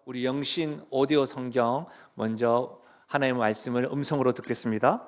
우리 영신 오디오 성경 먼저 하나님의 말씀을 음성으로 듣겠습니다.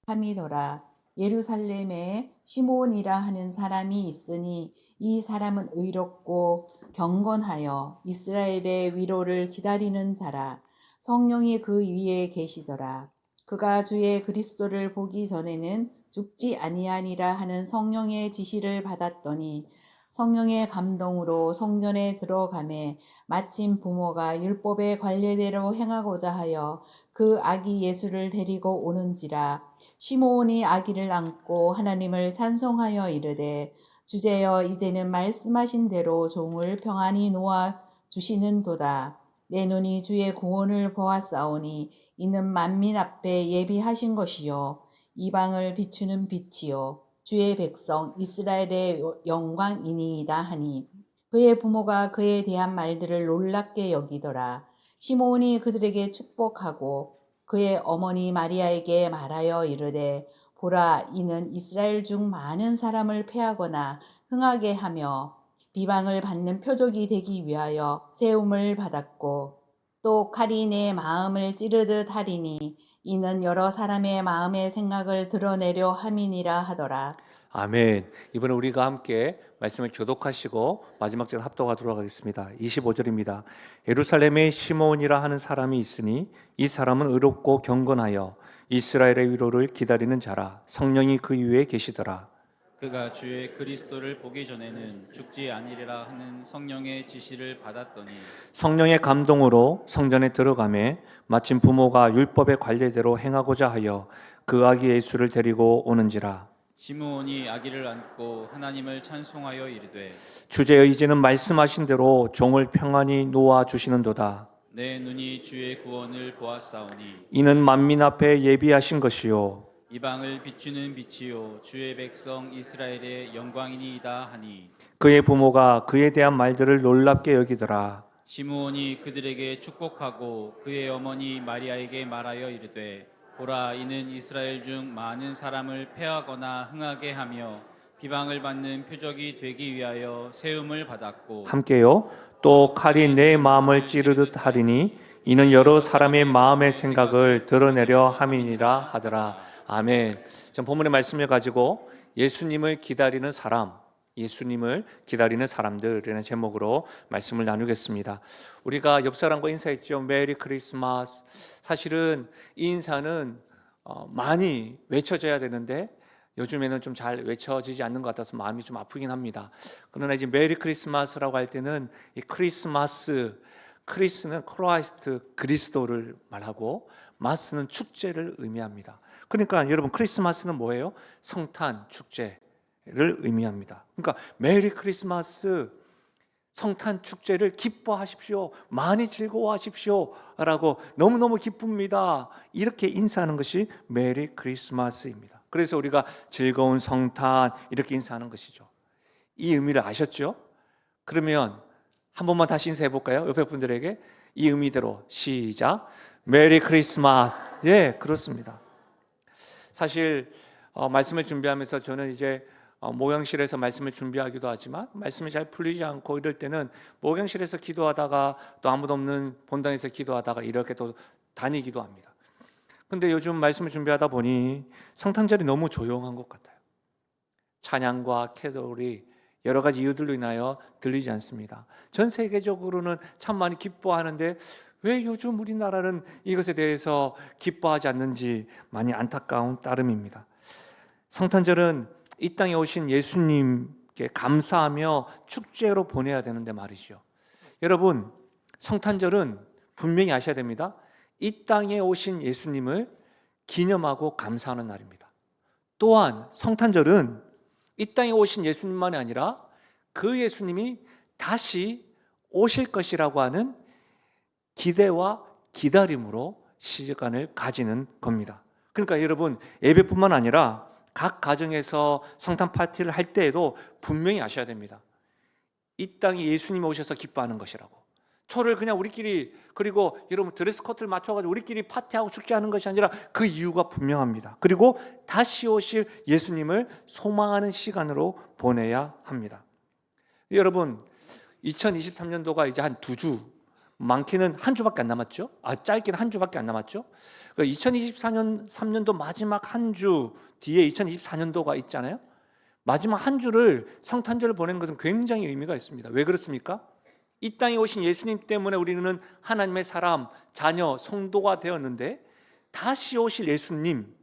함이더라. 예루살렘에 시므온이라 하는 사람이 있으니 이 사람은 의롭고 경건하여 이스라엘의 위로를 기다리는 자라. 성령이 그 위에 계시더라. 그가 주의 그리스도를 보기 전에는 죽지 아니하니라 하는 성령의 지시를 받았더니 성령의 감동으로 성전에 들어가매 마침 부모가 율법의 관례대로 행하고자 하여 그 아기 예수를 데리고 오는지라. 시므온이 아기를 안고 하나님을 찬송하여 이르되 주제여 이제는 말씀하신 대로 종을 평안히 놓아 주시는도다. 내 눈이 주의 구원을 보았사오니 이는 만민 앞에 예비하신 것이요 이방을 비추는 빛이요 주의 백성 이스라엘의 영광이니이다 하니 그의 부모가 그에 대한 말들을 놀랍게 여기더라. 시므온이 그들에게 축복하고 그의 어머니 마리아에게 말하여 이르되 보라 이는 이스라엘 중 많은 사람을 패하거나 흥하게 하며 비방을 받는 표적이 되기 위하여 세움을 받았고 또 칼이 내 마음을 찌르듯 하리니 이는 여러 사람의 마음의 생각을 드러내려 함이니라 하더라. 아멘. 이번에 우리가 함께 말씀을 교독하시고 마지막 절 합독하도록 하겠습니다. 25절입니다. 예루살렘에 시므온이라 하는 사람이 있으니 이 사람은 의롭고 경건하여 이스라엘의 위로를 기다리는 자라. 성령이 그 위에 계시더라. 그가 주의 그리스도를 보기 전에는 죽지 아니리라 하는 성령의 지시를 받았더니 성령의 감동으로 성전에 들어가매 마침 부모가 율법의 관례대로 행하고자 하여 그 아기 예수를 데리고 오는지라. 시므온이 아기를 안고 하나님을 찬송하여 이르되 주제여 이제는 말씀하신 대로 종을 평안히 놓아 주시는도다. 내 눈이 주의 구원을 보았사오니 이는 만민 앞에 예비하신 것이요 이방을 비추는 빛이요 주의 백성 이스라엘의 영광이니이다 하니 그의 부모가 그에 대한 말들을 놀랍게 여기더라. 시므온이 그들에게 축복하고 그의 어머니 마리아에게 말하여 이르되 보라 이는 이스라엘 중 많은 사람을 패하거나 흥하게 하며 비방을 받는 표적이 되기 위하여 세움을 받았고 함께요. 또 칼이 내 마음을 찌르듯 하리니 이는 여러 사람의 마음의 생각을 드러내려 함이니라 하더라. 아멘. 전 본문의 말씀을 가지고 예수님을 기다리는 사람, 예수님을 기다리는 사람들이라는 제목으로 말씀을 나누겠습니다. 우리가 옆 사람과 인사했죠. 메리 크리스마스. 사실은 이 인사는 많이 외쳐져야 되는데 요즘에는 좀 잘 외쳐지지 않는 것 같아서 마음이 좀 아프긴 합니다. 그러나 이제 메리 크리스마스라고 할 때는 이 크리스마스, 크리스는 크라이스트 그리스도를 말하고 마스는 축제를 의미합니다. 그러니까 여러분 크리스마스는 뭐예요? 성탄 축제를 의미합니다. 그러니까 메리 크리스마스 성탄 축제를 기뻐하십시오. 많이 즐거워하십시오. 라고 너무너무 기쁩니다. 이렇게 인사하는 것이 메리 크리스마스입니다. 그래서 우리가 즐거운 성탄 이렇게 인사하는 것이죠. 이 의미를 아셨죠? 그러면 한 번만 다시 인사해 볼까요? 옆에 분들에게 이 의미대로 시작. 메리 크리스마스. 예, 그렇습니다. 사실 말씀을 준비하면서 저는 이제 목양실에서 말씀을 준비하기도 하지만 말씀이 잘 풀리지 않고 이럴 때는 목양실에서 기도하다가 또 아무도 없는 본당에서 기도하다가 이렇게 또 다니기도 합니다. 근데 요즘 말씀을 준비하다 보니 성탄절이 너무 조용한 것 같아요. 찬양과 캐롤이 여러 가지 이유들로 인하여 들리지 않습니다. 전 세계적으로는 참 많이 기뻐하는데 왜 요즘 우리나라는 이것에 대해서 기뻐하지 않는지 많이 안타까운 따름입니다. 성탄절은 이 땅에 오신 예수님께 감사하며 축제로 보내야 되는데 말이죠. 여러분, 성탄절은 분명히 아셔야 됩니다. 이 땅에 오신 예수님을 기념하고 감사하는 날입니다. 또한 성탄절은 이 땅에 오신 예수님만이 아니라 그 예수님이 다시 오실 것이라고 하는 기대와 기다림으로 시간을 가지는 겁니다. 그러니까 여러분, 예배뿐만 아니라 각 가정에서 성탄 파티를 할 때에도 분명히 아셔야 됩니다. 이 땅에 예수님이 오셔서 기뻐하는 것이라고. 초를 그냥 우리끼리, 그리고 여러분 드레스 코드를 맞춰가지고 우리끼리 파티하고 축제하는 것이 아니라 그 이유가 분명합니다. 그리고 다시 오실 예수님을 소망하는 시간으로 보내야 합니다. 여러분, 2023년도가 이제 한 2주, 많게는 한 주밖에 안 남았죠. 짧게는 한 주밖에 안 남았죠. 2024년도 마지막 한 주 뒤에 2024년도가 있잖아요. 마지막 한 주를 성탄절을 보낸 것은 굉장히 의미가 있습니다. 왜 그렇습니까? 이 땅에 오신 예수님 때문에 우리는 하나님의 사람, 자녀, 성도가 되었는데, 다시 오실 예수님,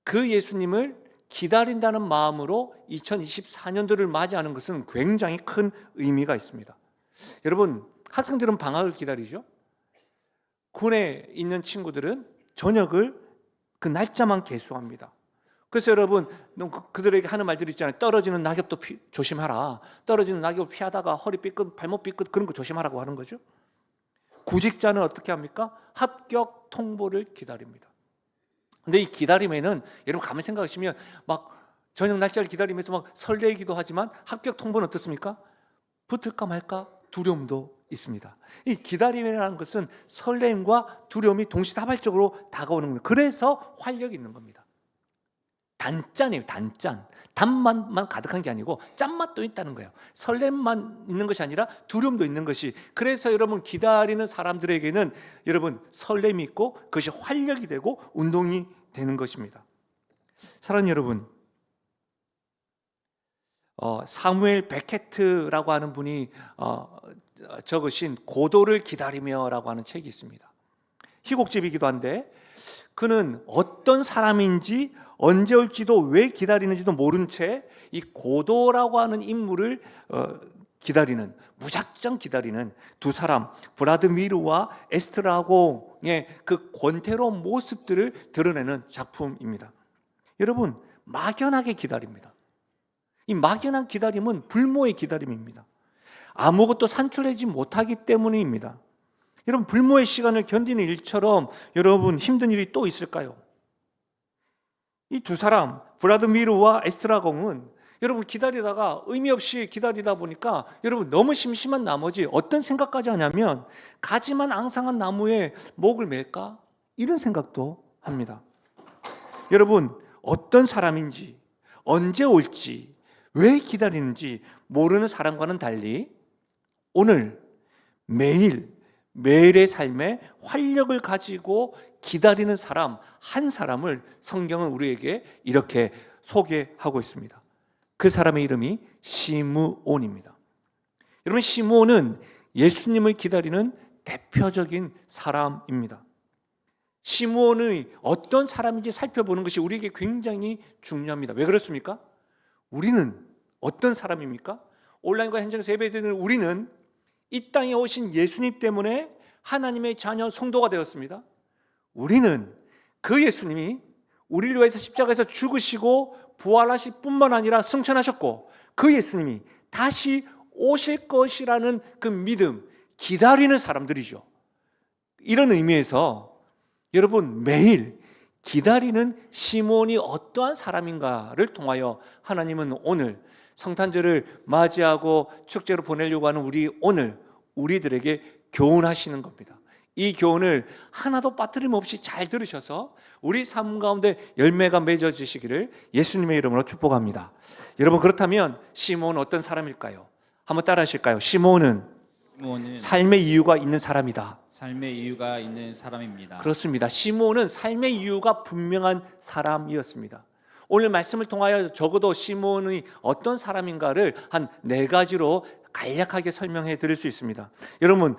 그 예수님을 기다린다는 마음으로 2024년도를 맞이하는 것은 굉장히 큰 의미가 있습니다. 여러분, 학생들은 방학을 기다리죠. 군에 있는 친구들은 저녁을 그 날짜만 계수합니다. 그래서 여러분, 그들에게 하는 말들이 있잖아요. 떨어지는 낙엽도 조심하라. 떨어지는 낙엽을 피하다가 허리 삐끗, 발목 삐끗 그런 거 조심하라고 하는 거죠. 구직자는 어떻게 합니까? 합격 통보를 기다립니다. 근데 이 기다림에는 여러분 가만히 생각하시면 막 저녁 날짜를 기다리면서 막 설레기도 하지만 합격 통보는 어떻습니까? 붙을까 말까 두려움도 있습니다. 이 기다림이라는 것은 설렘과 두려움이 동시다발적으로 다가오는 겁니다. 그래서 활력이 있는 겁니다. 단짠이에요. 단짠. 단맛만 가득한 게 아니고 짠맛도 있다는 거예요. 설렘만 있는 것이 아니라 두려움도 있는 것이. 그래서 여러분 기다리는 사람들에게는 여러분 설렘이 있고 그것이 활력이 되고 운동이 되는 것입니다. 사랑하는 여러분, 사무엘 베케트라고 하는 분이 적으신 고도를 기다리며라고 하는 책이 있습니다. 희곡집이기도 한데 그는 어떤 사람인지 언제 올지도 왜 기다리는지도 모른 채 이 고도라고 하는 인물을 기다리는, 무작정 기다리는 두 사람, 브라드미르와 에스트라고의 그 권태로운 모습들을 드러내는 작품입니다. 여러분, 막연하게 기다립니다. 이 막연한 기다림은 불모의 기다림입니다. 아무것도 산출하지 못하기 때문입니다. 여러분, 불모의 시간을 견디는 일처럼 여러분 힘든 일이 또 있을까요? 이 두 사람, 브라드미르와 에스트라공은 여러분 기다리다가 의미 없이 기다리다 보니까 여러분 너무 심심한 나머지 어떤 생각까지 하냐면 가지만 앙상한 나무에 목을 맬까? 이런 생각도 합니다. 여러분, 어떤 사람인지, 언제 올지, 왜 기다리는지 모르는 사람과는 달리 오늘 매일의 삶에 활력을 가지고 기다리는 사람 한 사람을 성경은 우리에게 이렇게 소개하고 있습니다. 그 사람의 이름이 시므온입니다. 여러분, 시므온은 예수님을 기다리는 대표적인 사람입니다. 시므온의 어떤 사람인지 살펴보는 것이 우리에게 굉장히 중요합니다. 왜 그렇습니까? 우리는 어떤 사람입니까? 온라인과 현장에서 예배드리는 우리는 이 땅에 오신 예수님 때문에 하나님의 자녀 성도가 되었습니다. 우리는 그 예수님이 우리를 위해서 십자가에서 죽으시고 부활하실 뿐만 아니라 승천하셨고 그 예수님이 다시 오실 것이라는 그 믿음, 기다리는 사람들이죠. 이런 의미에서 여러분 매일 기다리는 시몬이 어떠한 사람인가를 통하여 하나님은 오늘 성탄절을 맞이하고 축제로 보내려고 하는 우리들에게 교훈하시는 겁니다. 이 교훈을 하나도 빠뜨림 없이 잘 들으셔서 우리 삶 가운데 열매가 맺어지시기를 예수님의 이름으로 축복합니다. 여러분, 그렇다면 시몬은 어떤 사람일까요? 한번 따라 하실까요? 시몬은 삶의 이유가 있는 사람이다. 삶의 이유가 있는 사람입니다. 그렇습니다. 시몬은 삶의 이유가 분명한 사람이었습니다. 오늘 말씀을 통하여 적어도 시몬이 어떤 사람인가를 한 4가지로 간략하게 설명해 드릴 수 있습니다. 여러분,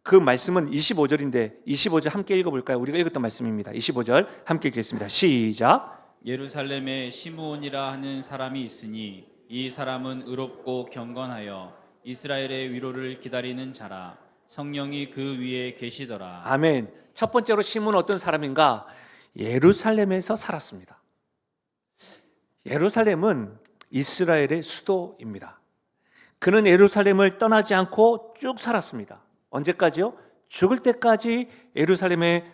그 말씀은 25절인데 25절 함께 읽어볼까요? 우리가 읽었던 말씀입니다. 25절 함께 읽겠습니다. 시작. 예루살렘에 시므온이라 하는 사람이 있으니 이 사람은 의롭고 경건하여 이스라엘의 위로를 기다리는 자라. 성령이 그 위에 계시더라. 아멘. 첫 번째로 시몬은 어떤 사람인가? 예루살렘에서 살았습니다. 예루살렘은 이스라엘의 수도입니다. 그는 예루살렘을 떠나지 않고 쭉 살았습니다. 언제까지요? 죽을 때까지 예루살렘에서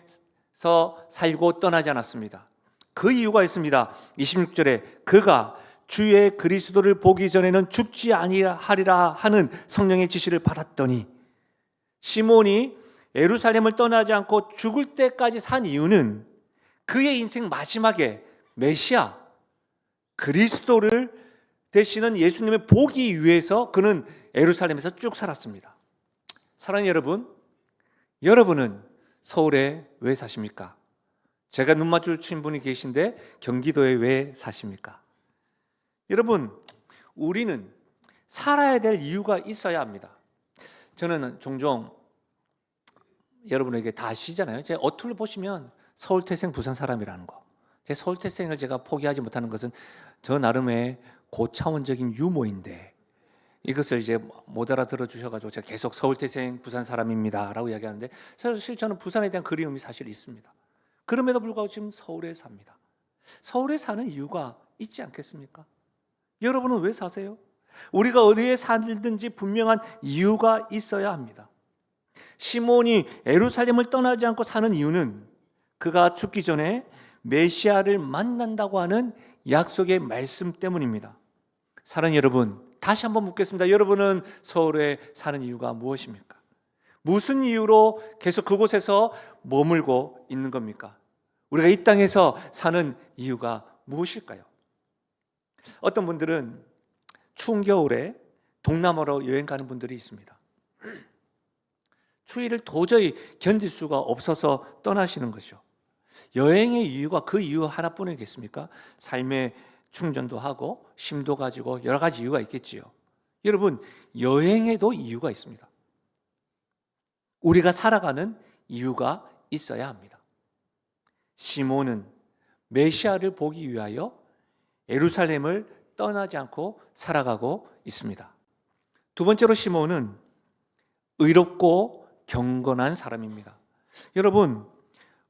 살고 떠나지 않았습니다. 그 이유가 있습니다. 26절에 그가 주의 그리스도를 보기 전에는 죽지 아니하리라 하는 성령의 지시를 받았더니, 시몬이 예루살렘을 떠나지 않고 죽을 때까지 산 이유는 그의 인생 마지막에 메시아 그리스도를 되시는 예수님을 보기 위해서 그는 예루살렘에서 쭉 살았습니다. 사랑하는 여러분, 여러분은 서울에 왜 사십니까? 제가 눈 마주친 분이 계신데 경기도에 왜 사십니까? 여러분, 우리는 살아야 될 이유가 있어야 합니다. 저는 종종 여러분에게 다 아시잖아요. 제 어투를 보시면 서울태생 부산 사람이라는 거. 제 서울태생을 제가 포기하지 못하는 것은 저 나름의 고차원적인 유머인데, 이것을 이제 못 알아들어 주셔가지고 제가 계속 서울태생 부산 사람입니다 라고 이야기하는데, 사실 저는 부산에 대한 그리움이 사실 있습니다. 그럼에도 불구하고 지금 서울에 삽니다. 서울에 사는 이유가 있지 않겠습니까? 여러분은 왜 사세요? 우리가 어디에 살든지 분명한 이유가 있어야 합니다. 시몬이 예루살렘을 떠나지 않고 사는 이유는 그가 죽기 전에 메시아를 만난다고 하는 약속의 말씀 때문입니다. 사랑하는 여러분, 다시 한번 묻겠습니다. 여러분은 서울에 사는 이유가 무엇입니까? 무슨 이유로 계속 그곳에서 머물고 있는 겁니까? 우리가 이 땅에서 사는 이유가 무엇일까요? 어떤 분들은 추운 겨울에 동남아로 여행 가는 분들이 있습니다. 추위를 도저히 견딜 수가 없어서 떠나시는 것이죠. 여행의 이유가 그 이유 하나뿐이겠습니까? 삶의 충전도 하고 쉼도 가지고 여러 가지 이유가 있겠지요. 여러분, 여행에도 이유가 있습니다. 우리가 살아가는 이유가 있어야 합니다. 시몬은 메시아를 보기 위하여 예루살렘을 떠나지 않고 살아가고 있습니다. 두 번째로 시몬은 의롭고 경건한 사람입니다. 여러분,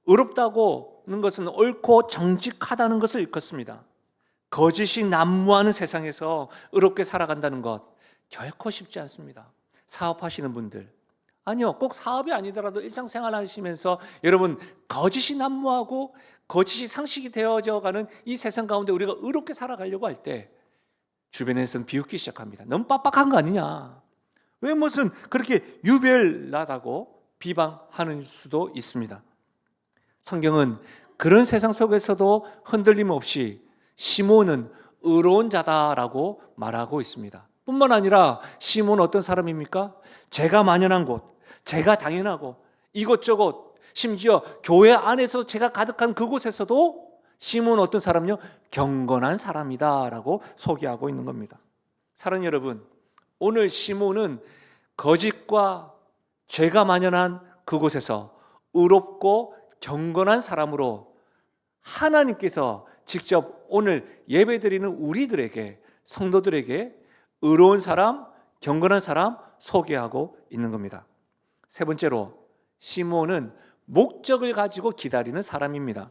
의롭다고는 것은 옳고 정직하다는 것을 일컫습니다. 거짓이 난무하는 세상에서 의롭게 살아간다는 것 결코 쉽지 않습니다. 사업하시는 분들, 아니요, 꼭 사업이 아니더라도 일상생활 하시면서 여러분, 거짓이 난무하고 거짓이 상식이 되어져가는 이 세상 가운데 우리가 의롭게 살아가려고 할 때 주변에서는 비웃기 시작합니다. 너무 빡빡한 거 아니냐, 왜 무슨 그렇게 유별나다고 비방하는 수도 있습니다. 성경은 그런 세상 속에서도 흔들림 없이 시몬은 의로운 자다라고 말하고 있습니다. 뿐만 아니라 시몬은 어떤 사람입니까? 제가 만연한 곳, 제가 당연하고 이것저것, 심지어 교회 안에서 제가 가득한 그곳에서도 시몬은 어떤 사람이요? 경건한 사람이다라고 소개하고 있는 겁니다. 사랑하는 여러분, 오늘 시몬은 거짓과 죄가 만연한 그곳에서 의롭고 경건한 사람으로 하나님께서 직접 오늘 예배드리는 우리들에게, 성도들에게 의로운 사람, 경건한 사람 소개하고 있는 겁니다. 세 번째로, 시몬은 목적을 가지고 기다리는 사람입니다.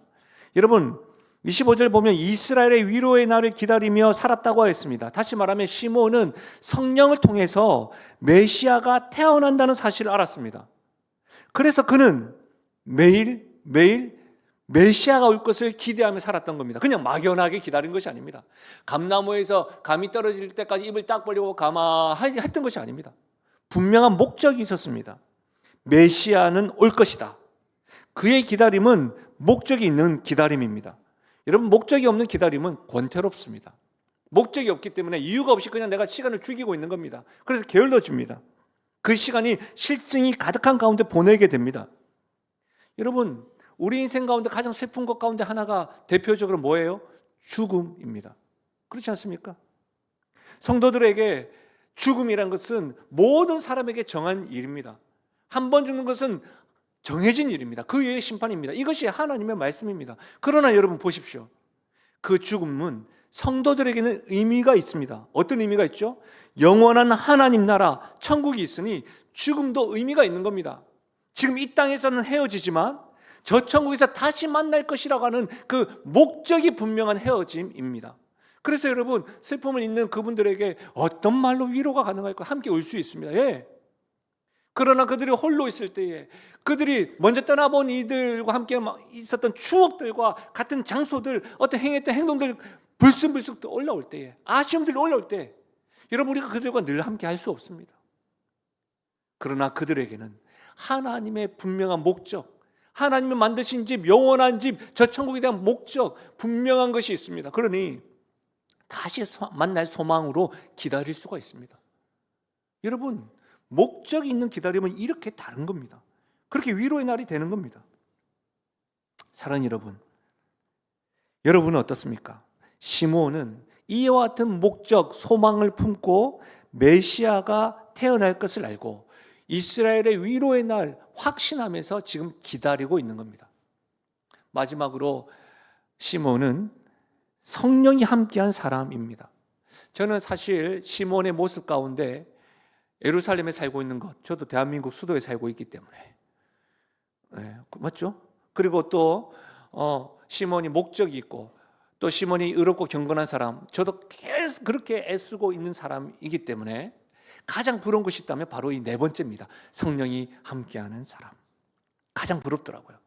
여러분, 25절 보면 이스라엘의 위로의 날을 기다리며 살았다고 했습니다. 다시 말하면 시몬은 성령을 통해서 메시아가 태어난다는 사실을 알았습니다. 그래서 그는 매일 메시아가 올 것을 기대하며 살았던 겁니다. 그냥 막연하게 기다린 것이 아닙니다. 감나무에서 감이 떨어질 때까지 입을 딱 벌리고 가만히 했던 것이 아닙니다. 분명한 목적이 있었습니다. 메시아는 올 것이다. 그의 기다림은 목적이 있는 기다림입니다. 여러분, 목적이 없는 기다림은 권태롭습니다. 목적이 없기 때문에 이유가 없이 그냥 내가 시간을 죽이고 있는 겁니다. 그래서 게을러집니다. 그 시간이 실증이 가득한 가운데 보내게 됩니다. 여러분, 우리 인생 가운데 가장 슬픈 것 가운데 하나가 대표적으로 뭐예요? 죽음입니다. 그렇지 않습니까? 성도들에게 죽음이란 것은 모든 사람에게 정한 일입니다. 한 번 죽는 것은 정해진 일입니다. 그 외의 심판입니다. 이것이 하나님의 말씀입니다. 그러나 여러분 보십시오. 그 죽음은 성도들에게는 의미가 있습니다. 어떤 의미가 있죠? 영원한 하나님 나라 천국이 있으니 죽음도 의미가 있는 겁니다. 지금 이 땅에서는 헤어지지만 저 천국에서 다시 만날 것이라고 하는 그 목적이 분명한 헤어짐입니다. 그래서 여러분, 슬픔을 잊는 그분들에게 어떤 말로 위로가 가능할까? 함께 울 수 있습니다. 예. 그러나 그들이 홀로 있을 때에, 그들이 먼저 떠나본 이들과 함께 있었던 추억들과 같은 장소들, 어떤 행했던 행동들 불쑥불쑥 올라올 때에, 아쉬움들이 올라올 때, 여러분, 우리가 그들과 늘 함께 할 수 없습니다. 그러나 그들에게는 하나님의 분명한 목적, 하나님이 만드신 집, 영원한 집, 저 천국에 대한 목적, 분명한 것이 있습니다. 그러니 다시 만날 소망으로 기다릴 수가 있습니다. 여러분, 목적이 있는 기다림은 이렇게 다른 겁니다. 그렇게 위로의 날이 되는 겁니다. 사랑하는 여러분, 여러분은 어떻습니까? 시므온은 이와 같은 목적, 소망을 품고 메시아가 태어날 것을 알고 이스라엘의 위로의 날 확신하면서 지금 기다리고 있는 겁니다. 마지막으로 시므온은 성령이 함께한 사람입니다. 저는 사실 시므온의 모습 가운데 예루살렘에 살고 있는 것, 저도 대한민국 수도에 살고 있기 때문에 맞죠? 그리고 또 시몬이 목적이 있고 또 시몬이 의롭고 경건한 사람, 저도 계속 그렇게 애쓰고 있는 사람이기 때문에 가장 부러운 것이 있다면 바로 이 네 번째입니다. 성령이 함께하는 사람. 가장 부럽더라고요.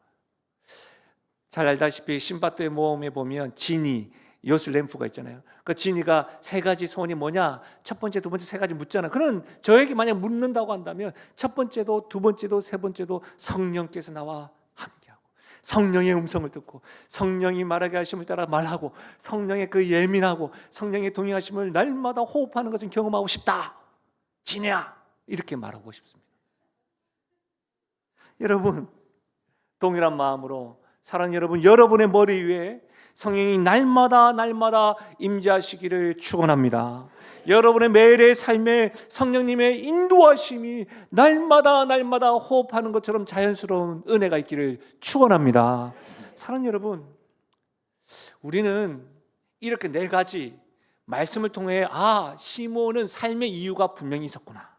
잘 알다시피 신바트의 모험에 보면 지니, 요술 램프가 있잖아요. 그 지니가 세 가지 소원이 뭐냐? 첫 번째, 두 번째, 세 가지 묻잖아. 그는 저에게 만약 묻는다고 한다면 첫 번째도, 두 번째도, 세 번째도 성령께서 나와 함께하고 성령의 음성을 듣고 성령이 말하게 하심을 따라 말하고 성령의 그 예민하고 성령의 동행하심을 날마다 호흡하는 것을 경험하고 싶다. 지니야, 이렇게 말하고 싶습니다. 여러분, 동일한 마음으로 사랑하는 여러분, 여러분의 머리 위에 성령이 날마다 임재하시기를 축원합니다. 여러분의 매일의 삶에 성령님의 인도하심이 날마다 호흡하는 것처럼 자연스러운 은혜가 있기를 축원합니다. 사랑하는 여러분, 우리는 이렇게 네 가지 말씀을 통해 시므온은 삶의 이유가 분명히 있었구나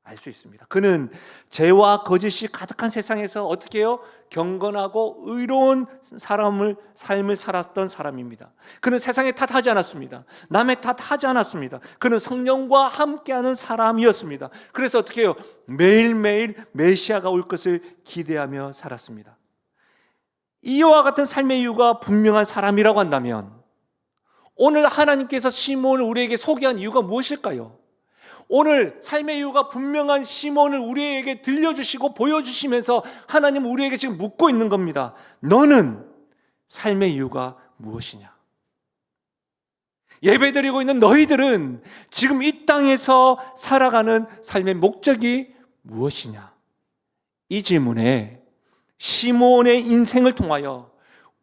알 수 있습니다. 그는 죄와 거짓이 가득한 세상에서 어떻게 해요? 경건하고 의로운 삶을 살았던 사람입니다. 그는 세상에 탓하지 않았습니다. 남의 탓하지 않았습니다. 그는 성령과 함께하는 사람이었습니다. 그래서 어떻게 해요? 매일매일 메시아가 올 것을 기대하며 살았습니다. 이와 같은 삶의 이유가 분명한 사람이라고 한다면 오늘 하나님께서 시므온을 우리에게 소개한 이유가 무엇일까요? 오늘 삶의 이유가 분명한 시몬을 우리에게 들려주시고 보여주시면서 하나님 우리에게 지금 묻고 있는 겁니다. 너는 삶의 이유가 무엇이냐? 예배드리고 있는 너희들은 지금 이 땅에서 살아가는 삶의 목적이 무엇이냐? 이 질문에 시몬의 인생을 통하여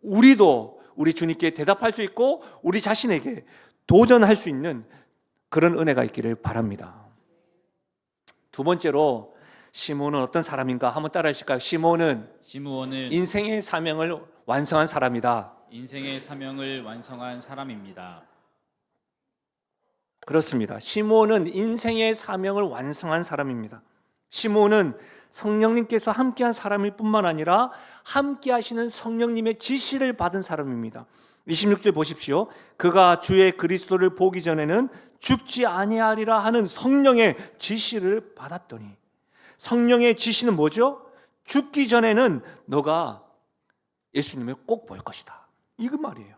우리도 우리 주님께 대답할 수 있고 우리 자신에게 도전할 수 있는 그런 은혜가 있기를 바랍니다. 두 번째로 시므온은 어떤 사람인가 한번 따라 하실까요? 시므온은 인생의 사명을 완성한 사람이다. 인생의 사명을 완성한 사람입니다. 그렇습니다. 시므온은 인생의 사명을 완성한 사람입니다. 시므온은 성령님께서 함께한 사람일 뿐만 아니라 함께 하시는 성령님의 지시를 받은 사람입니다. 26절 보십시오. 그가 주의 그리스도를 보기 전에는 죽지 아니하리라 하는 성령의 지시를 받았더니, 성령의 지시는 뭐죠? 죽기 전에는 너가 예수님을 꼭 볼 것이다. 이거 말이에요.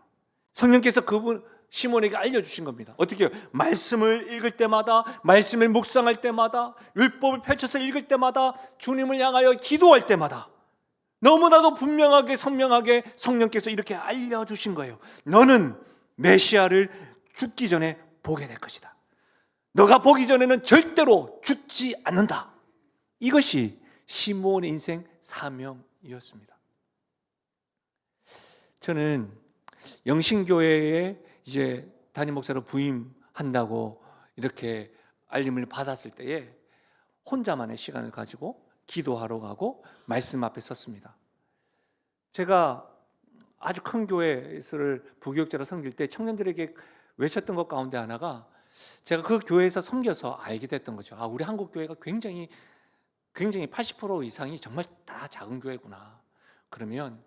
성령께서 그분 시몬에게 알려주신 겁니다. 어떻게 해요? 말씀을 읽을 때마다, 말씀을 묵상할 때마다, 율법을 펼쳐서 읽을 때마다, 주님을 향하여 기도할 때마다 너무나도 분명하게 선명하게 성령께서 이렇게 알려주신 거예요. 너는 메시아를 죽기 전에 보게 될 것이다. 너가 보기 전에는 절대로 죽지 않는다. 이것이 시므온의 인생 사명이었습니다. 저는 영신교회에 이제 담임 목사로 부임한다고 이렇게 알림을 받았을 때에 혼자만의 시간을 가지고 기도하러 가고 말씀 앞에 섰습니다. 제가 아주 큰 교회를 부교육자로 섬길 때 청년들에게 외쳤던 것 가운데 하나가, 제가 그 교회에서 섬겨서 알게 됐던 거죠. 우리 한국 교회가 굉장히 80% 이상이 정말 다 작은 교회구나. 그러면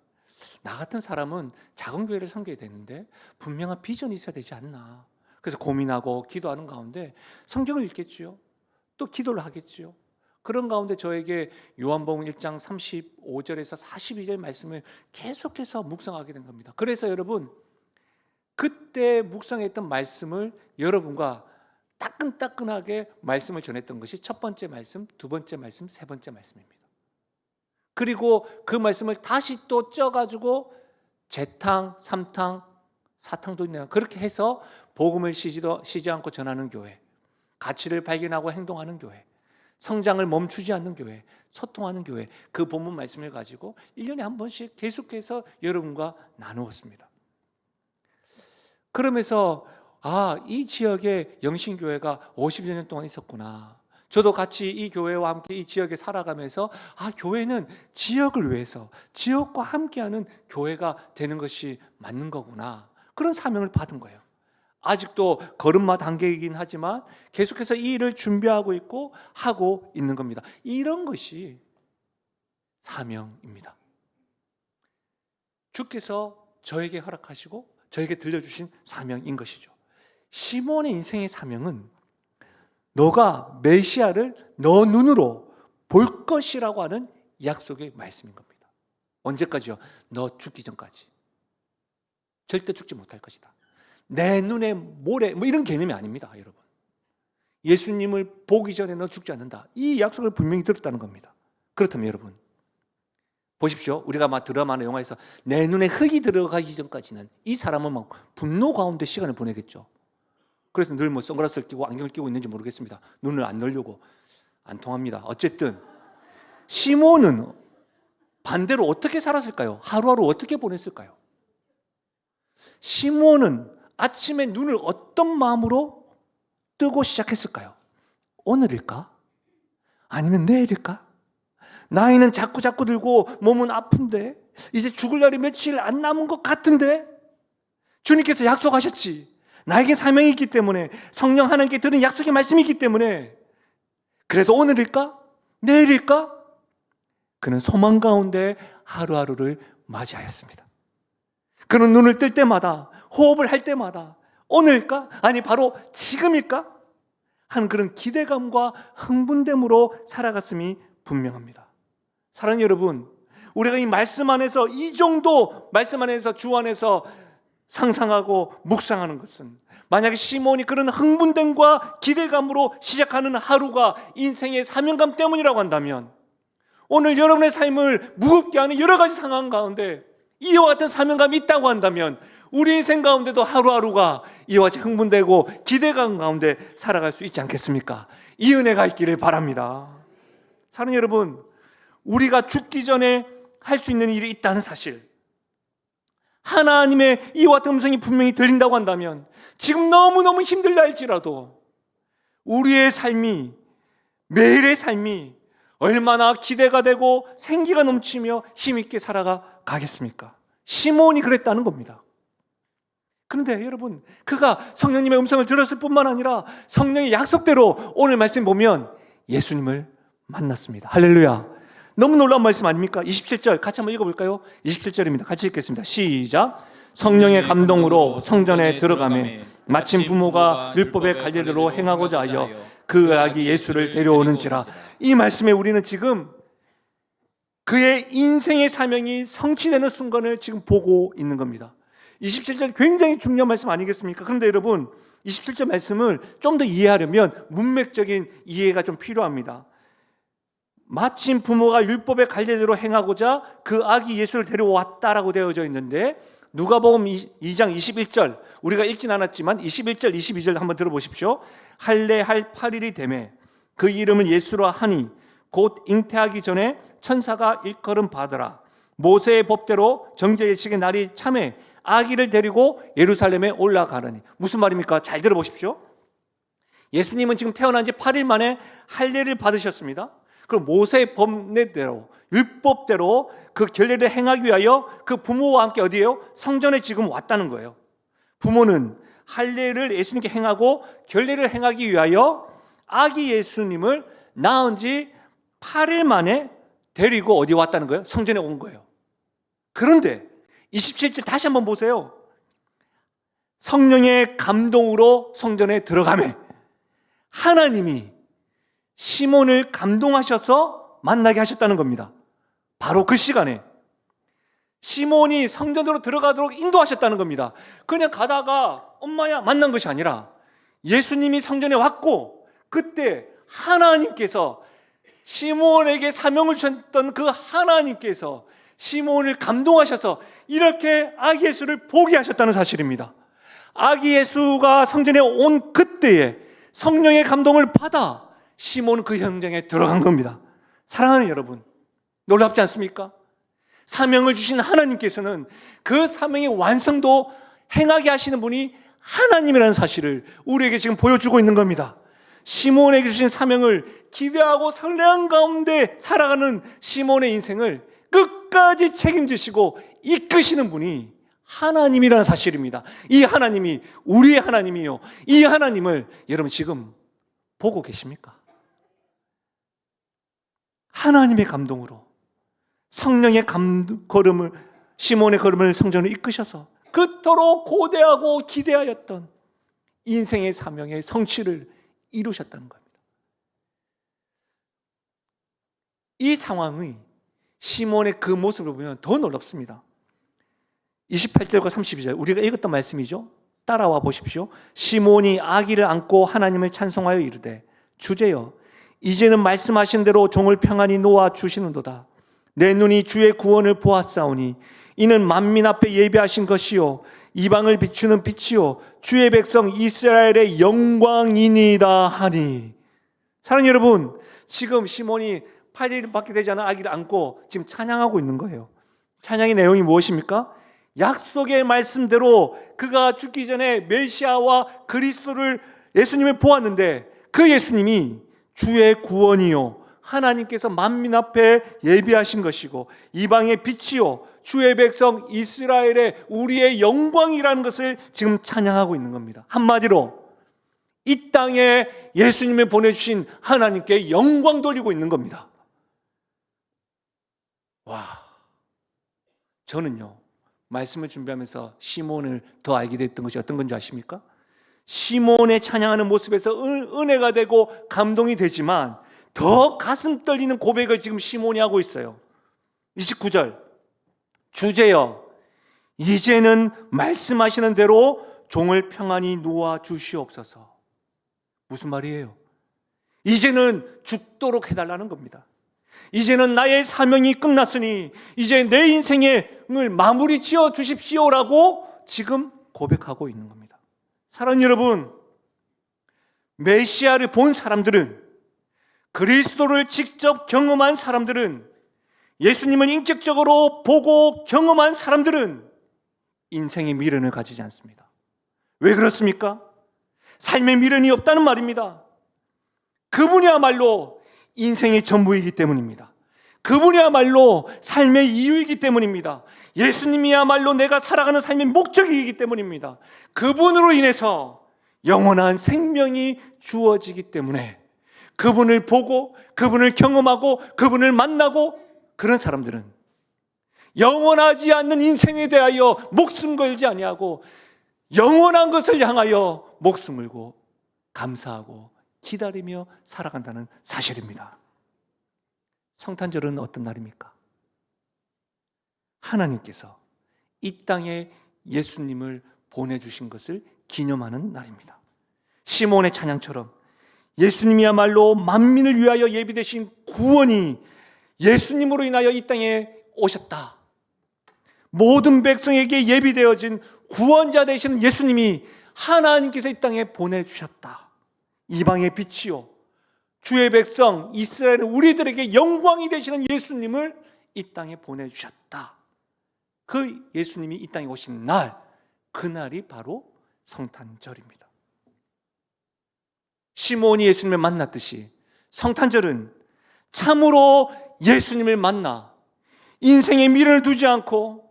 나 같은 사람은 작은 교회를 섬겨야 되는데 분명한 비전이 있어야 되지 않나. 그래서 고민하고 기도하는 가운데 성경을 읽겠지요. 또 기도를 하겠지요. 그런 가운데 저에게 요한복음 1장 35절에서 42절 말씀을 계속해서 묵상하게 된 겁니다. 그래서 여러분, 그때 묵상했던 말씀을 여러분과 따끈따끈하게 말씀을 전했던 것이 첫 번째 말씀, 두 번째 말씀, 세 번째 말씀입니다. 그리고 그 말씀을 다시 또 쪄가지고 재탕, 삼탕, 사탕도 있네요. 그렇게 해서 복음을 쉬지 않고 전하는 교회. 가치를 발견하고 행동하는 교회, 성장을 멈추지 않는 교회, 소통하는 교회, 그 본문 말씀을 가지고 1년에 한 번씩 계속해서 여러분과 나누었습니다. 그러면서 이 지역에 영신교회가 50여 년 동안 있었구나. 저도 같이 이 교회와 함께 이 지역에 살아가면서 교회는 지역을 위해서 지역과 함께하는 교회가 되는 것이 맞는 거구나. 그런 사명을 받은 거예요. 아직도 걸음마 단계이긴 하지만 계속해서 이 일을 준비하고 있고 하고 있는 겁니다. 이런 것이 사명입니다. 주께서 저에게 허락하시고 저에게 들려주신 사명인 것이죠. 시몬의 인생의 사명은 너가 메시아를 너 눈으로 볼 것이라고 하는 약속의 말씀인 겁니다. 언제까지요? 너 죽기 전까지. 절대 죽지 못할 것이다. 내 눈에 모래, 이런 개념이 아닙니다, 여러분. 예수님을 보기 전에 너 죽지 않는다. 이 약속을 분명히 들었다는 겁니다. 그렇다면 여러분, 보십시오. 우리가 막 드라마나 영화에서 내 눈에 흙이 들어가기 전까지는 이 사람은 막 분노 가운데 시간을 보내겠죠. 그래서 늘 선글라스를 끼고 안경을 끼고 있는지 모르겠습니다. 눈을 안 넣으려고. 안 통합니다. 어쨌든 시몬은 반대로 어떻게 살았을까요? 하루하루 어떻게 보냈을까요? 시몬은 아침에 눈을 어떤 마음으로 뜨고 시작했을까요? 오늘일까? 아니면 내일일까? 나이는 자꾸 들고 몸은 아픈데 이제 죽을 날이 며칠 안 남은 것 같은데 주님께서 약속하셨지. 나에게 사명이 있기 때문에, 성령 하나님께 들은 약속의 말씀이 있기 때문에, 그래도 오늘일까? 내일일까? 그는 소망 가운데 하루하루를 맞이하였습니다. 그는 눈을 뜰 때마다, 호흡을 할 때마다 오늘일까? 아니 바로 지금일까? 하는 그런 기대감과 흥분됨으로 살아갔음이 분명합니다. 사랑하는 여러분, 우리가 이 말씀 안에서, 이 정도 말씀 안에서, 주 안에서 상상하고 묵상하는 것은, 만약에 시몬이 그런 흥분됨과 기대감으로 시작하는 하루가 인생의 사명감 때문이라고 한다면, 오늘 여러분의 삶을 무겁게 하는 여러 가지 상황 가운데 이와 같은 사명감이 있다고 한다면, 우리 인생 가운데도 하루하루가 이와 같이 흥분되고 기대감 가운데 살아갈 수 있지 않겠습니까? 이 은혜가 있기를 바랍니다. 사랑하는 여러분, 우리가 죽기 전에 할 수 있는 일이 있다는 사실, 하나님의 이와 같은 음성이 분명히 들린다고 한다면, 지금 너무너무 힘들다 할지라도 우리의 삶이, 매일의 삶이 얼마나 기대가 되고 생기가 넘치며 힘있게 살아가겠습니까? 시몬이 그랬다는 겁니다. 그런데 여러분, 그가 성령님의 음성을 들었을 뿐만 아니라 성령의 약속대로 오늘 말씀 보면 예수님을 만났습니다. 할렐루야. 너무 놀라운 말씀 아닙니까? 27절 같이 한번 읽어볼까요? 27절입니다. 같이 읽겠습니다. 시작. 성령의 감동으로 성전에 들어가매 마침 부모가 율법의 관례대로 행하고자 하여 그 아기 예수를 데려오는지라. 이 말씀에 우리는 지금 그의 인생의 사명이 성취되는 순간을 지금 보고 있는 겁니다. 27절 굉장히 중요한 말씀 아니겠습니까? 그런데 여러분, 27절 말씀을 좀 더 이해하려면 문맥적인 이해가 좀 필요합니다. 마침 부모가 율법의 관례대로 행하고자 그 아기 예수를 데려왔다라고 되어져 있는데, 누가복음 2장 21절, 우리가 읽진 않았지만 21절 22절 한번 들어보십시오. 할례할 8일이 되매 그 이름을 예수라 하니 곧 잉태하기 전에 천사가 일컬음 받으라. 모세의 법대로 정죄 예식의 날이 참에 아기를 데리고 예루살렘에 올라가느니. 무슨 말입니까? 잘 들어보십시오. 예수님은 지금 태어난 지 8일 만에 할례를 받으셨습니다. 그럼 모세의 법례대로, 율법대로 그 결례를 행하기 위하여 그 부모와 함께 어디에요? 성전에 지금 왔다는 거예요. 부모는 할례를 예수님께 행하고 결례를 행하기 위하여 아기 예수님을 낳은 지 8일 만에 데리고 어디 왔다는 거예요? 성전에 온 거예요. 그런데 27절 다시 한번 보세요. 성령의 감동으로 성전에 들어가매 하나님이 시몬을 감동하셔서 만나게 하셨다는 겁니다. 바로 그 시간에 시몬이 성전으로 들어가도록 인도하셨다는 겁니다. 그냥 가다가 엄마야 만난 것이 아니라 예수님이 성전에 왔고, 그때 하나님께서 시몬에게 사명을 주셨던 그 하나님께서 시몬을 감동하셔서 이렇게 아기 예수를 보게 하셨다는 사실입니다. 아기 예수가 성전에 온 그때에 성령의 감동을 받아 시몬은 그 현장에 들어간 겁니다. 사랑하는 여러분, 놀랍지 않습니까? 사명을 주신 하나님께서는 그 사명의 완성도 행하게 하시는 분이 하나님이라는 사실을 우리에게 지금 보여주고 있는 겁니다. 시몬에게 주신 사명을 기대하고 설레한 가운데 살아가는 시몬의 인생을 끝까지 책임지시고 이끄시는 분이 하나님이라는 사실입니다. 이 하나님이 우리의 하나님이요, 이 하나님을 여러분 지금 보고 계십니까? 하나님의 감동으로 성령의 걸음을, 시몬의 걸음을 성전으로 이끄셔서 그토록 고대하고 기대하였던 인생의 사명의 성취를 이루셨다는 겁니다. 이 상황이 시몬의 그 모습을 보면 더 놀랍습니다. 28절과 32절 우리가 읽었던 말씀이죠. 따라와 보십시오. 시몬이 아기를 안고 하나님을 찬송하여 이르되 주제여 이제는 말씀하신 대로 종을 평안히 놓아 주시는도다. 내 눈이 주의 구원을 보았사오니 이는 만민 앞에 예비하신 것이요 이방을 비추는 빛이요 주의 백성 이스라엘의 영광이니이다 하니. 사랑하는 여러분, 지금 시몬이 8일밖에 되지 않은 아기를 안고 지금 찬양하고 있는 거예요. 찬양의 내용이 무엇입니까? 약속의 말씀대로 그가 죽기 전에 메시아와 그리스도를, 예수님을 보았는데 그 예수님이 주의 구원이요 하나님께서 만민 앞에 예비하신 것이고 이방의 빛이요 주의 백성 이스라엘의 우리의 영광이라는 것을 지금 찬양하고 있는 겁니다. 한마디로 이 땅에 예수님을 보내주신 하나님께 영광 돌리고 있는 겁니다. 와, 저는요 말씀을 준비하면서 시몬을 더 알게 됐던 것이 어떤 건지 아십니까? 시몬의 찬양하는 모습에서 은혜가 되고 감동이 되지만 더 가슴 떨리는 고백을 지금 시몬이 하고 있어요. 29절 주제여 이제는 말씀하시는 대로 종을 평안히 놓아 주시옵소서. 무슨 말이에요? 이제는 죽도록 해달라는 겁니다. 이제는 나의 사명이 끝났으니 이제 내 인생을 마무리 지어 주십시오라고 지금 고백하고 있는 겁니다. 사랑하는 여러분, 메시아를 본 사람들은, 그리스도를 직접 경험한 사람들은, 예수님을 인격적으로 보고 경험한 사람들은 인생의 미련을 가지지 않습니다. 왜 그렇습니까? 삶의 미련이 없다는 말입니다. 그분이야말로 인생의 전부이기 때문입니다. 그분이야말로 삶의 이유이기 때문입니다. 예수님이야말로 내가 살아가는 삶의 목적이기 때문입니다. 그분으로 인해서 영원한 생명이 주어지기 때문에 그분을 보고 그분을 경험하고 그분을 만나고 그런 사람들은 영원하지 않는 인생에 대하여 목숨 걸지 아니하고 영원한 것을 향하여 목숨 걸고 감사하고 기다리며 살아간다는 사실입니다. 성탄절은 어떤 날입니까? 하나님께서 이 땅에 예수님을 보내주신 것을 기념하는 날입니다. 시몬의 찬양처럼 예수님이야말로 만민을 위하여 예비되신 구원이 예수님으로 인하여 이 땅에 오셨다. 모든 백성에게 예비되어진 구원자 되시는 예수님이 하나님께서 이 땅에 보내주셨다. 이방의 빛이요 주의 백성 이스라엘 우리들에게 영광이 되시는 예수님을 이 땅에 보내주셨다. 그 예수님이 이 땅에 오신 날, 그날이 바로 성탄절입니다. 시몬이 예수님을 만났듯이 성탄절은 참으로 예수님을 만나 인생의 미련을 두지 않고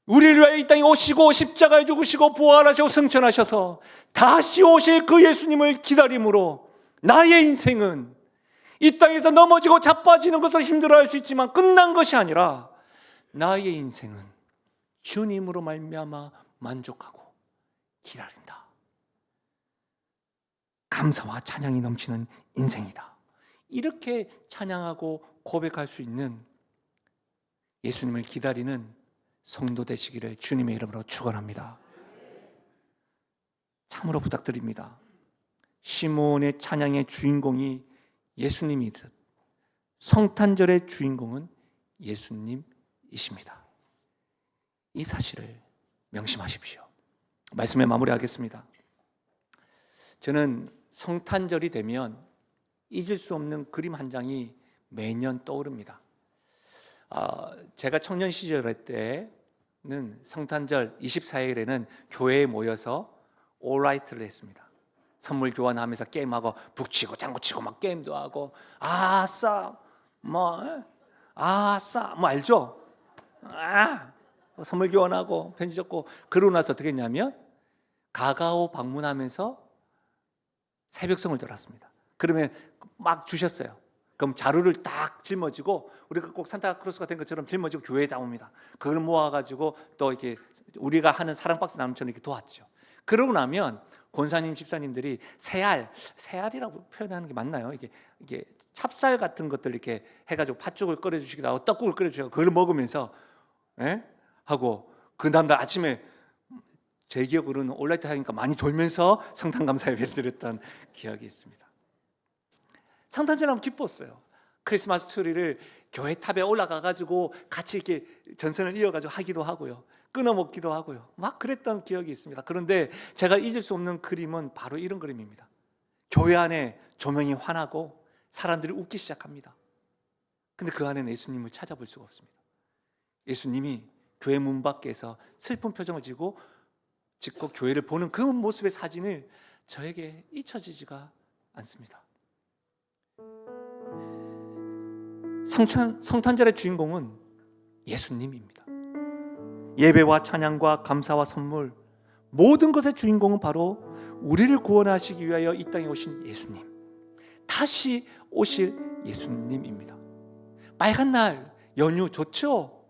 우리를 위하여 이 땅에 오시고 십자가에 죽으시고 부활하시고 승천하셔서 다시 오실 그 예수님을 기다림으로 나의 인생은 이 땅에서 넘어지고 자빠지는 것을 힘들어할 수 있지만 끝난 것이 아니라 나의 인생은 주님으로 말미암아 만족하고 기다린다. 감사와 찬양이 넘치는 인생이다. 이렇게 찬양하고 고백할 수 있는 예수님을 기다리는 성도 되시기를 주님의 이름으로 축원합니다. 참으로 부탁드립니다. 시몬의 찬양의 주인공이 예수님이듯 성탄절의 주인공은 예수님이십니다. 이 사실을 명심하십시오. 말씀에 마무리하겠습니다. 저는 성탄절이 되면 잊을 수 없는 그림 한 장이 매년 떠오릅니다. 제가 청년 시절 때는 성탄절 24일에는 교회에 모여서 올라이트를 했습니다. 선물 교환하면서 게임하고 북치고 장구치고 막 게임도 하고 아싸 뭐 알죠? 선물 교환하고 편지 적고 그러고 나서 어떻게 했냐면 가가오 방문하면서 새벽성을 돌았습니다. 그러면 막 주셨어요. 그럼 자루를 딱 짊어지고 우리가 꼭 산타크로스가 된 것처럼 짊어지고 교회에 나옵니다. 그걸 모아가지고 또 이렇게 우리가 하는 사랑박스 나눔처럼 이렇게 도왔죠. 그러고 나면 권사님, 집사님들이 새알이라고 표현하는 게 맞나요? 이게 찹쌀 같은 것들 이렇게 해가지고 팥죽을 끓여주시기도 하고 떡국을 끓여주시고 그걸 먹으면서 하고 그 다음날 아침에 제 기억으로는 올라이트 하니까 많이 졸면서 성탄 감사 예배를 드렸던 기억이 있습니다. 성탄절 하면 기뻤어요. 크리스마스 트리를 교회 탑에 올라가가지고 같이 이렇게 전선을 이어가지고 하기도 하고요. 끊어 먹기도 하고요. 막 그랬던 기억이 있습니다. 그런데 제가 잊을 수 없는 그림은 바로 이런 그림입니다. 교회 안에 조명이 환하고 사람들이 웃기 시작합니다. 근데 그 안에는 예수님을 찾아볼 수가 없습니다. 예수님이 교회 문 밖에서 슬픈 표정을 짓고 교회를 보는 그 모습의 사진을 저에게 잊혀지지가 않습니다. 성탄절의 주인공은 예수님입니다. 예배와 찬양과 감사와 선물, 모든 것의 주인공은 바로 우리를 구원하시기 위하여 이 땅에 오신 예수님, 다시 오실 예수님입니다. 빨간 날 연휴 좋죠?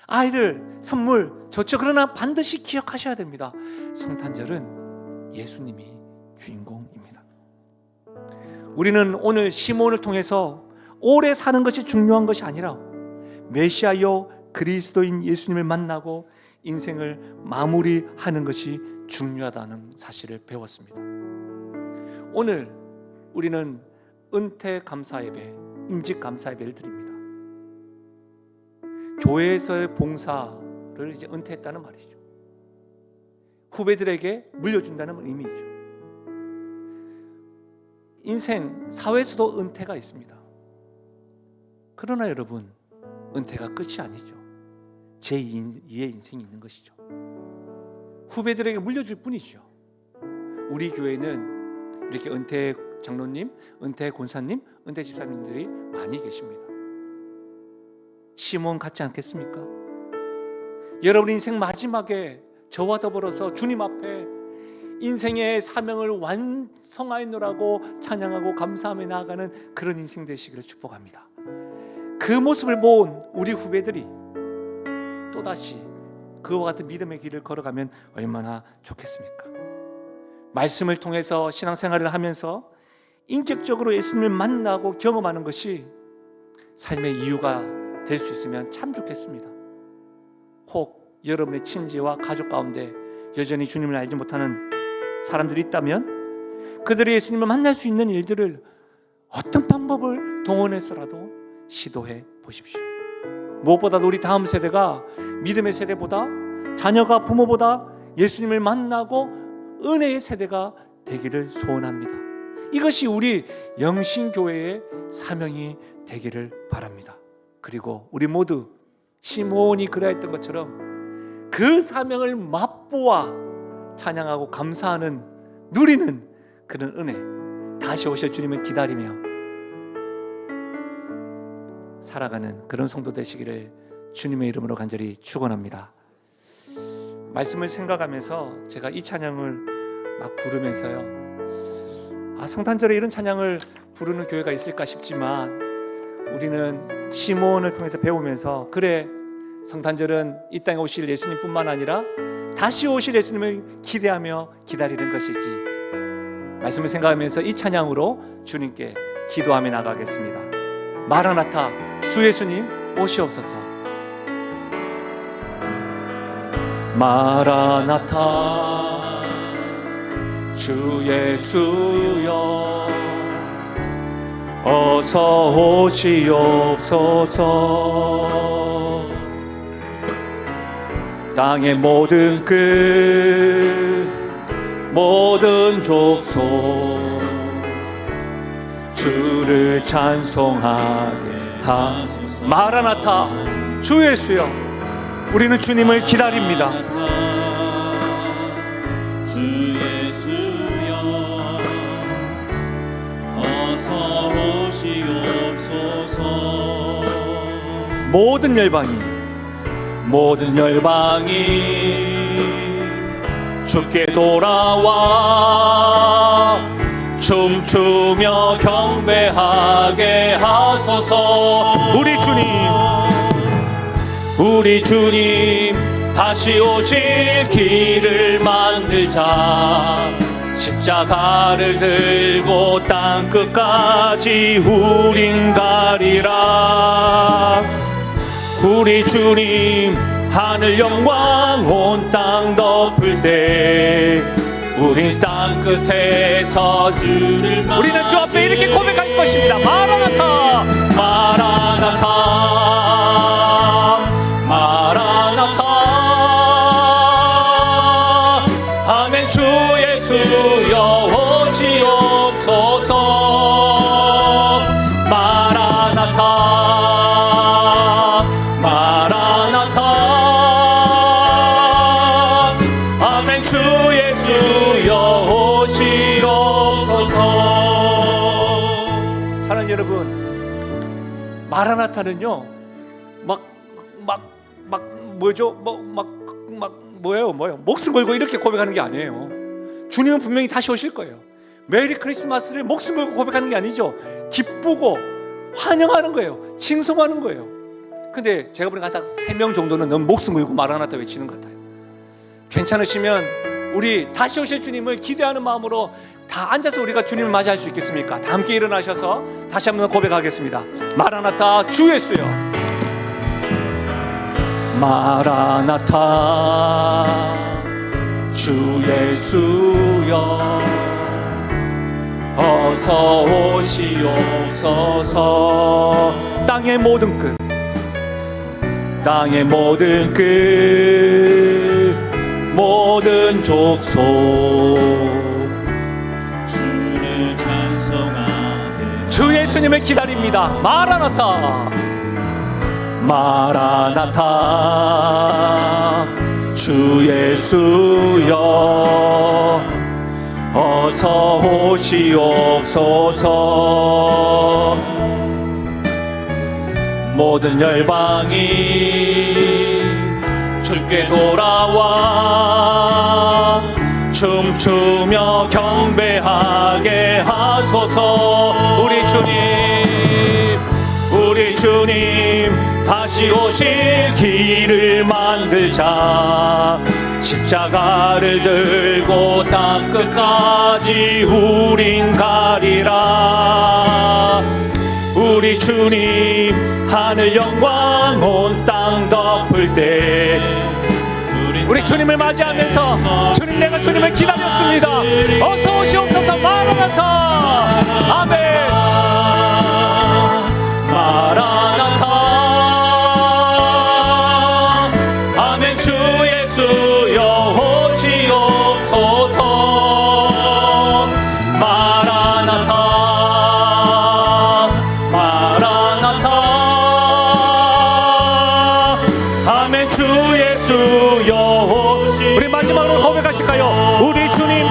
아이들 선물 좋죠? 그러나 반드시 기억하셔야 됩니다. 성탄절은 예수님이 주인공입니다. 우리는 오늘 시몬을 통해서 오래 사는 것이 중요한 것이 아니라 메시아요 그리스도인 예수님을 만나고 인생을 마무리하는 것이 중요하다는 사실을 배웠습니다. 오늘 우리는 은퇴 감사 예배, 임직 감사 예배를 드립니다. 교회에서의 봉사를 이제 은퇴했다는 말이죠. 후배들에게 물려준다는 의미죠. 인생, 사회에서도 은퇴가 있습니다. 그러나 여러분, 은퇴가 끝이 아니죠. 제2의 인생이 있는 것이죠. 후배들에게 물려줄 뿐이죠. 우리 교회는 이렇게 은퇴 장로님, 은퇴 권사님, 은퇴 집사님들이 많이 계십니다. 시몬 같지 않겠습니까? 여러분 인생 마지막에 저와 더불어서 주님 앞에 인생의 사명을 완성하였노라고 찬양하고 감사하며 나아가는 그런 인생 되시기를 축복합니다. 그 모습을 본 우리 후배들이 또다시 그와 같은 믿음의 길을 걸어가면 얼마나 좋겠습니까? 말씀을 통해서 신앙생활을 하면서 인격적으로 예수님을 만나고 경험하는 것이 삶의 이유가 될 수 있으면 참 좋겠습니다. 혹 여러분의 친지와 가족 가운데 여전히 주님을 알지 못하는 사람들이 있다면 그들이 예수님을 만날 수 있는 일들을 어떤 방법을 동원해서라도 시도해 보십시오. 무엇보다도 우리 다음 세대가 믿음의 세대보다 자녀가 부모보다 예수님을 만나고 은혜의 세대가 되기를 소원합니다. 이것이 우리 영신교회의 사명이 되기를 바랍니다. 그리고 우리 모두 시몬이 그러했던 것처럼 그 사명을 맛보아 찬양하고 감사하는 누리는 그런 은혜, 다시 오실 주님을 기다리며 살아가는 그런 성도 되시기를 주님의 이름으로 간절히 축원합니다. 말씀을 생각하면서 제가 이 찬양을 막 부르면서요, 성탄절에 이런 찬양을 부르는 교회가 있을까 싶지만 우리는 시몬을 통해서 배우면서 그래, 성탄절은 이 땅에 오실 예수님뿐만 아니라 다시 오실 예수님을 기대하며 기다리는 것이지. 말씀을 생각하면서 이 찬양으로 주님께 기도하며 나가겠습니다. 마라나타, 주 예수님 오시옵소서. 마라나타, 주 예수여 어서 오시옵소서. 땅의 모든 끝, 모든 족속 주를 찬송하게 하소서. 마라나타, 주 예수여, 우리는 주님을 기다립니다. 주 예수여 어서 오시옵소서. 모든 열방이 주께 돌아와 춤추며 경배하게 하소서. 우리 주님 다시 오실 길을 만들자. 십자가를 들고 땅끝까지 우린 가리라. 우리 주님 하늘 영광 온 땅 덮을 때 우린 땅끝에서 주를 우리는 주 앞에 이렇게 고백할 것입니다. 마라나타, 마라나타, 마라나타. 아멘. 주 예수여 오시옵소서. 마라나타, 마라나타. 아멘. 주 예수여 오시옵소서. 사랑하는 여러분, 마라나타는요 뭐죠? 뭐예요? 목숨 걸고 이렇게 고백하는 게 아니에요. 주님은 분명히 다시 오실 거예요. 메리 크리스마스를 목숨 걸고 고백하는 게 아니죠. 기쁘고 환영하는 거예요. 칭송하는 거예요. 근데 제가 보니까 딱 3명 정도는 너무 목숨 걸고 마라나타 외치는 것 같아요. 괜찮으시면 우리 다시 오실 주님을 기대하는 마음으로 다 앉아서 우리가 주님을 맞이할 수 있겠습니까? 다 함께 일어나셔서 다시 한번 고백하겠습니다. 마라나타, 주 예수여. 마라나타, 주 예수여 어서 오시옵소서. 땅의 모든 끝, 땅의 모든 끝, 모든 족속 주를 찬송하게. 주 예수님을 기다립니다. 마라나타, 마라나타, 주 예수여 어서 오시옵소서. 모든 열방이 주께 돌아와 춤추며 경배하게 하소서. 우리 주님 다시 오실 길을 만들자. 십자가를 들고 땅끝까지 우린 가리라. 우리 주님 하늘 영광 온 땅 덮을 때 우리 주님을 맞이하면서 주님, 내가 주님을 기다렸습니다. 어서 오시옵소서. 마라나타. 아멘. 마라나타. 아멘. 주 예수여 오시옵소서. 마라나타, 마라나타. 아멘. 주 예수여. 우리 마지막으로 고백하실까요? 우리 주님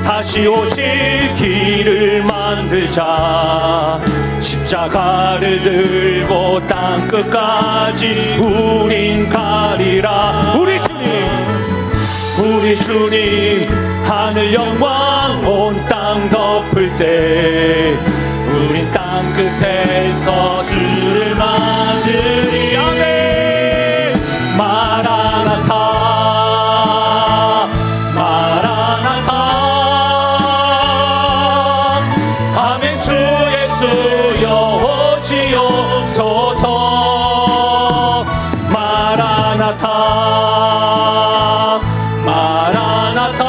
다시 오실 길을 만들자. 십자가를 들고 땅끝까지 우린 가리라. 우리 주님 하늘 영광 온 땅 덮을 때 우린 땅끝에서 주를 맞으리. 아멘. 마라나타, 마라나타. 아멘. 주 예수여 오시옵소서. 마라나타, 마라나타.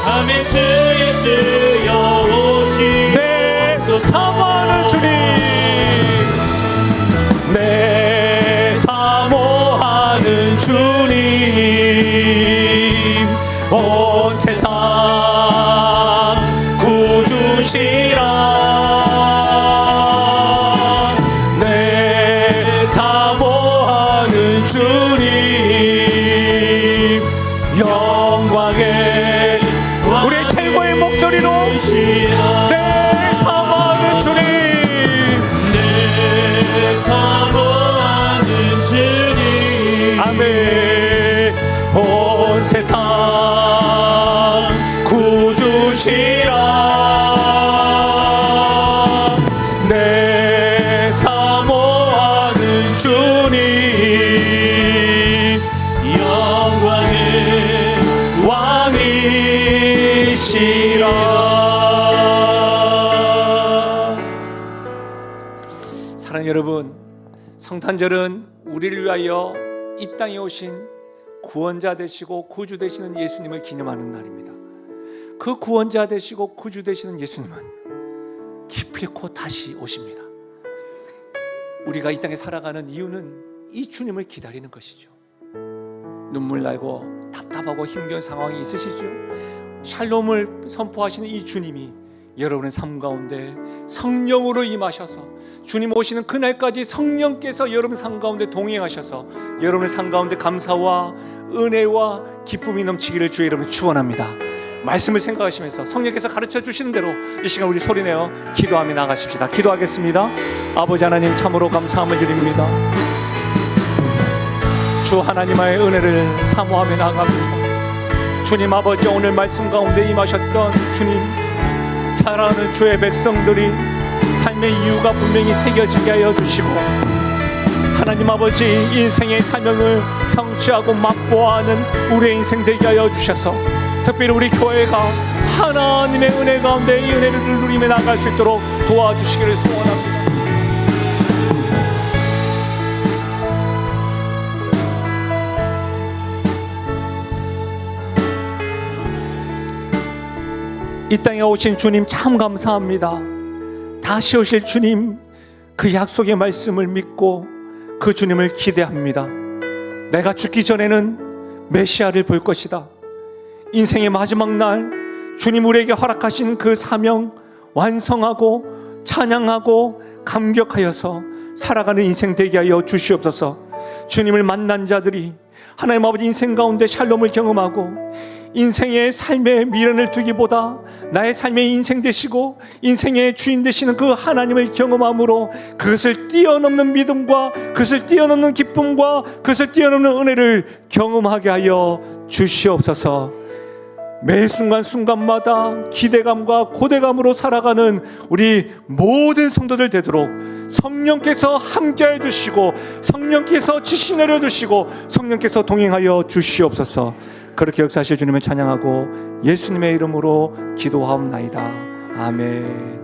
아멘. 주 예수여 오시옵소서. 네, 여러분, 성탄절은 우리를 위하여 이 땅에 오신 구원자 되시고 구주 되시는 예수님을 기념하는 날입니다. 그 구원자 되시고 구주 되시는 예수님은 기필코 다시 오십니다. 우리가 이 땅에 살아가는 이유는 이 주님을 기다리는 것이죠. 눈물 나고 답답하고 힘겨운 상황이 있으시죠? 샬롬을 선포하시는 이 주님이 여러분의 삶 가운데 성령으로 임하셔서 주님 오시는 그날까지 성령께서 여러분 삶 가운데 동행하셔서 여러분의 삶 가운데 감사와 은혜와 기쁨이 넘치기를 주의 이름으로 축원합니다. 말씀을 생각하시면서 성령께서 가르쳐 주시는 대로 이 시간 우리 소리내어 기도하며 나가십시다. 기도하겠습니다. 아버지 하나님, 참으로 감사함을 드립니다. 주 하나님의 은혜를 사모하며 나갑니다. 주님 아버지, 오늘 말씀 가운데 임하셨던 주님, 사랑하는 주의 백성들이 삶의 이유가 분명히 새겨지게 하여 주시고, 하나님 아버지, 인생의 사명을 성취하고 맛보아하는 우리의 인생 되게 하여 주셔서 특별히 우리 교회가 하나님의 은혜 가운데 이 은혜를 누리며 나갈 수 있도록 도와주시기를 소원합니다. 이 땅에 오신 주님 참 감사합니다. 다시 오실 주님, 그 약속의 말씀을 믿고 그 주님을 기대합니다. 내가 죽기 전에는 메시아를 볼 것이다. 인생의 마지막 날 주님 우리에게 허락하신 그 사명 완성하고 찬양하고 감격하여서 살아가는 인생 되게 하여 주시옵소서. 주님을 만난 자들이 하나님 아버지 인생 가운데 샬롬을 경험하고 인생의 삶의 미련을 두기보다 나의 삶의 인생 되시고 인생의 주인 되시는 그 하나님을 경험함으로 그것을 뛰어넘는 믿음과 그것을 뛰어넘는 기쁨과 그것을 뛰어넘는 은혜를 경험하게 하여 주시옵소서. 매 순간순간마다 기대감과 고대감으로 살아가는 우리 모든 성도들 되도록 성령께서 함께해 주시고 성령께서 지시 내려주시고 성령께서 동행하여 주시옵소서. 그렇게 역사하실 주님을 찬양하고 예수님의 이름으로 기도하옵나이다. 아멘.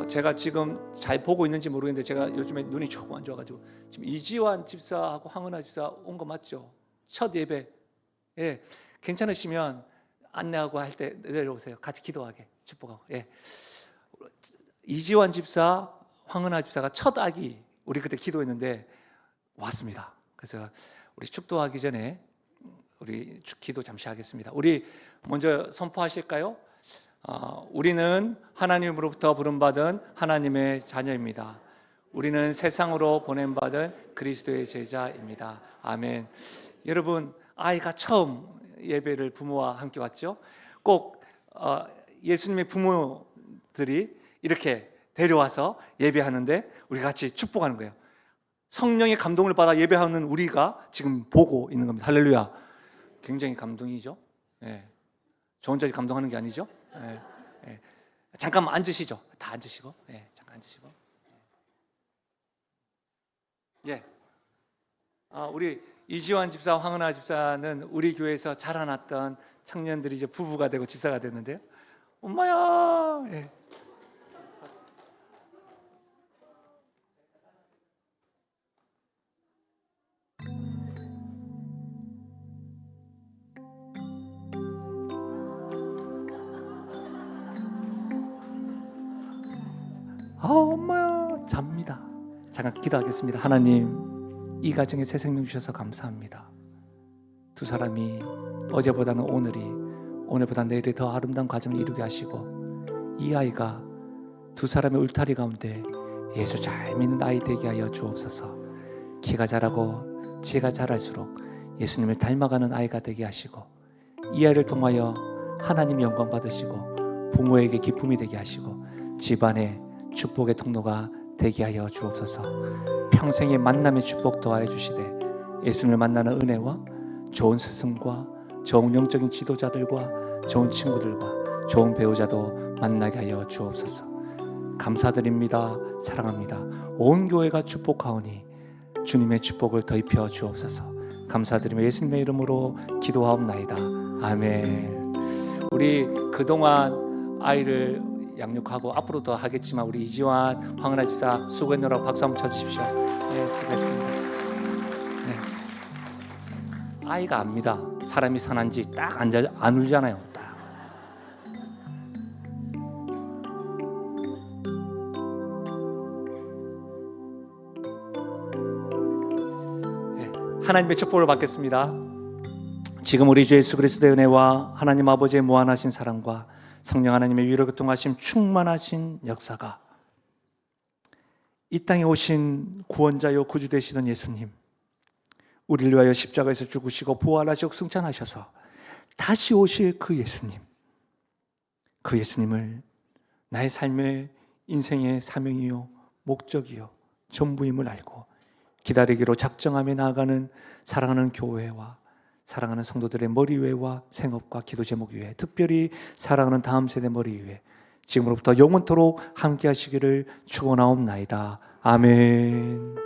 제가 지금 잘 보고 있는지 모르겠는데 제가 요즘에 눈이 조금 안 좋아가지고 지금 이지환 집사하고 황은하 집사 온 거 맞죠? 첫 예배. 예, 괜찮으시면 안내하고 할 때 내려오세요. 같이 기도하게 축복하고. 예. 이지환 집사, 황은하 집사가 첫 아기 우리 그때 기도했는데 왔습니다. 그래서 우리 축도하기 전에 우리 기도 잠시 하겠습니다. 우리 먼저 선포하실까요? 우리는 하나님으로부터 부름받은 하나님의 자녀입니다. 우리는 세상으로 보냄받은 그리스도의 제자입니다. 아멘. 여러분, 아이가 처음 예배를 부모와 함께 왔죠. 꼭 예수님의 부모들이 이렇게 데려와서 예배하는데 우리 같이 축복하는 거예요. 성령의 감동을 받아 예배하는 우리가 지금 보고 있는 겁니다. 할렐루야. 굉장히 감동이죠. 예. 저 혼자 감동하는 게 아니죠. 예. 예. 잠깐만 앉으시죠. 다 앉으시고. 예. 잠깐 앉으시고. 예. 우리 이지환 집사, 황은하 집사는 우리 교회에서 자라났던 청년들이 이제 부부가 되고 집사가 됐는데요. 엄마야. 예. 엄마야. 잡니다. 잠깐 기도하겠습니다. 하나님, 이 가정에 새 생명 주셔서 감사합니다. 두 사람이 어제보다는 오늘보다 내일이 더 아름다운 가정을 이루게 하시고 이 아이가 두 사람의 울타리 가운데 예수 잘 믿는 아이 되게 하여 주옵소서. 키가 자라고 지혜가 자랄수록 예수님을 닮아가는 아이가 되게 하시고 이 아이를 통하여 하나님 영광 받으시고 부모에게 기쁨이 되게 하시고 집안의 축복의 통로가 되게 하여 주옵소서. 평생의 만남의 축복 더하여 주시되 예수님을 만나는 은혜와 좋은 스승과 좋은 영적인 지도자들과 좋은 친구들과 좋은 배우자도 만나게 하여 주옵소서. 감사드립니다. 사랑합니다. 온 교회가 축복하오니 주님의 축복을 더 입혀 주옵소서. 감사드리며 예수님의 이름으로 기도하옵나이다. 아멘. 우리 그동안 아이를 양육하고 앞으로 더 하겠지만 우리 이지환, 황은아 집사 수고했느라고 박수 한번 쳐주십시오. 네, 수고했습니다. 네. 아이가 압니다. 사람이 산한지 딱 안 울잖아요. 딱. 하나님의 축복을 받겠습니다. 지금 우리 주 예수 그리스도의 은혜와 하나님 아버지의 무한하신 사랑과 성령 하나님의 위로 교통하심 충만하신 역사가 이 땅에 오신 구원자요 구주 되시는 예수님, 우리를 위하여 십자가에서 죽으시고 부활하시고 승천하셔서 다시 오실 그 예수님, 그 예수님을 나의 삶의 인생의 사명이요 목적이요 전부임을 알고 기다리기로 작정하며 나아가는 사랑하는 교회와 사랑하는 성도들의 머리 위와 생업과 기도 제목 위에, 특별히 사랑하는 다음 세대 머리 위에 지금으로부터 영원토록 함께 하시기를 축원하옵나이다. 아멘.